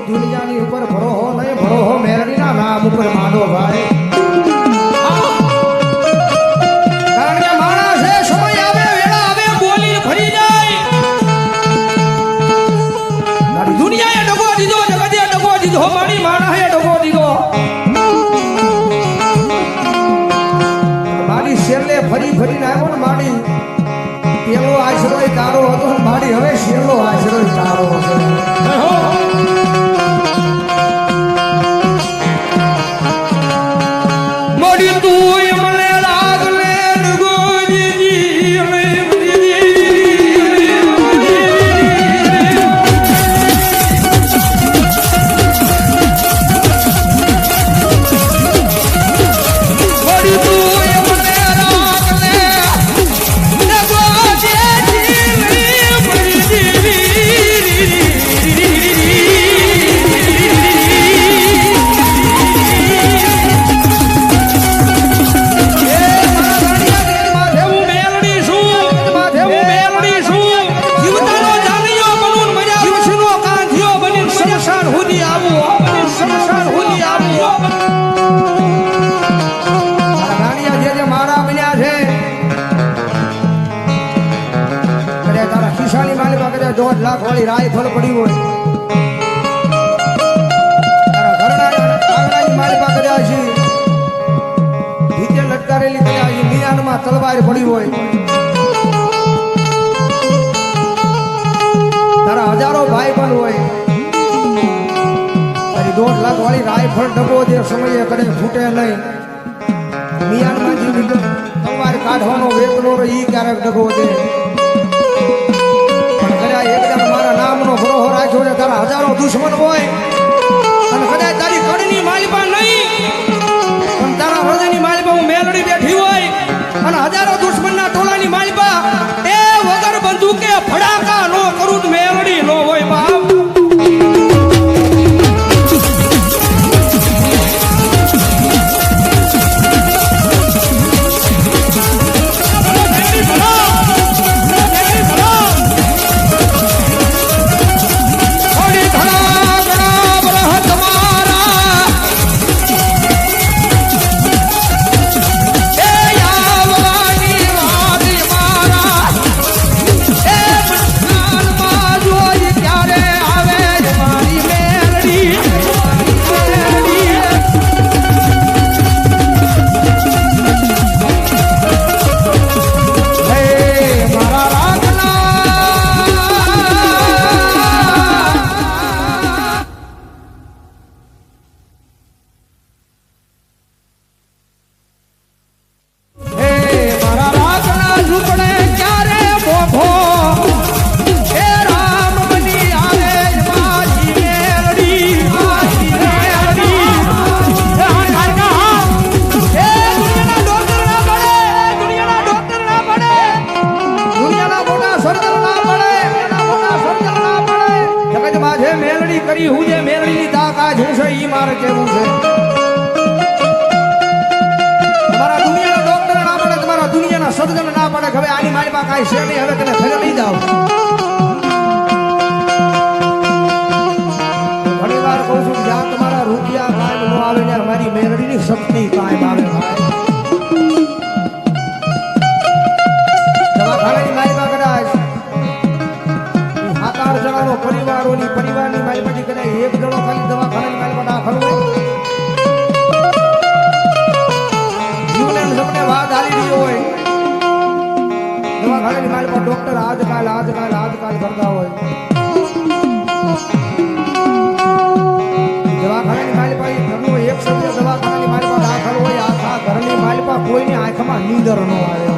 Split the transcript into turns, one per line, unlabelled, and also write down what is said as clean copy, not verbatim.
દુનિયાની ઉપર ભરોહો નહીં, ભરોહો મેરડીના નામ ઉપર માંડો ભાઈ. કારણ કે માણસ એ સમય આવે, વેળા આવે, બોલી ફરી જાય. મારી દુનિયાએ ડગો દીધો, જગતે ડગો દીધો, મારી માણસે ડગો દીધો. મારી છેલ્લે ફરી ફરીને આવ્યો ને મારી પેલો આશરો તારો હતો, મારી હવે છેલ્લો આશરો તારો હતો. મોડી તું મને રાગ લે $1.5 લાખ વાળી રાયફળ પડી હોય, તારા ઘરના આંગણાની માલિકા કર્યા છે, ભીતે લટકારેલી કર્યા છે, મિયાનમાં તલવાર પડી હોય, તારા હજારો ભાઈ પણ હોય, તારી 1.5 લાખ વાળી રાયફળ ડબો જે સમયે કરે ફૂટે નહીં, મિયાનમાંથી તલવાર કાઢવાનો વેતનો ઈ ક્યારેક ડબો દે. એકદમ મારા નામનો ભરોહો રાખ્યો છે, તારા હજારો દુશ્મન હોય અને કદાચ તારી કડની માલિપા નહીં પણ તારા હૃદયની માલિપા હું મેલડી બેઠી હોય અને હજારો દુશ્મનના ટોળાની માલિપા એ વગર બંદૂકે ફડાકા નો કરું મેલડી નો હોય બાપ. સર્જન ના પડે હવે આની મારી પાસે કાંઈ છે નહીં, હવે તને ઘરે લઈ જાવ. ઘણી વાર કહું છું જ્યાં તમારા રૂપિયા કાંઈ ન આવે ત્યારે મારી મેરડીની શક્તિ કાંઈ આવે. દવાખાનાની મારી પાસે કદાચ 7-8 જણાનો પરિવારની મારી પાસે કદાચ એક જણો ખાલી દવાખાનાની મારી પાસે દાખલ હોય, જીવને સપને વાત હાલી રહ્યો હોય, દવાખાનાની મારી પાસે ડોક્ટર આજકાલ કરતા હોય, દવાખાનાની મારી પાસે ઘરનો એક સભ્ય દવાખાનાની મારી પાસે દાખલ હોય, આખા ઘરની મારી પાસે કોઈની આંખમાં નીંદર ન આવે.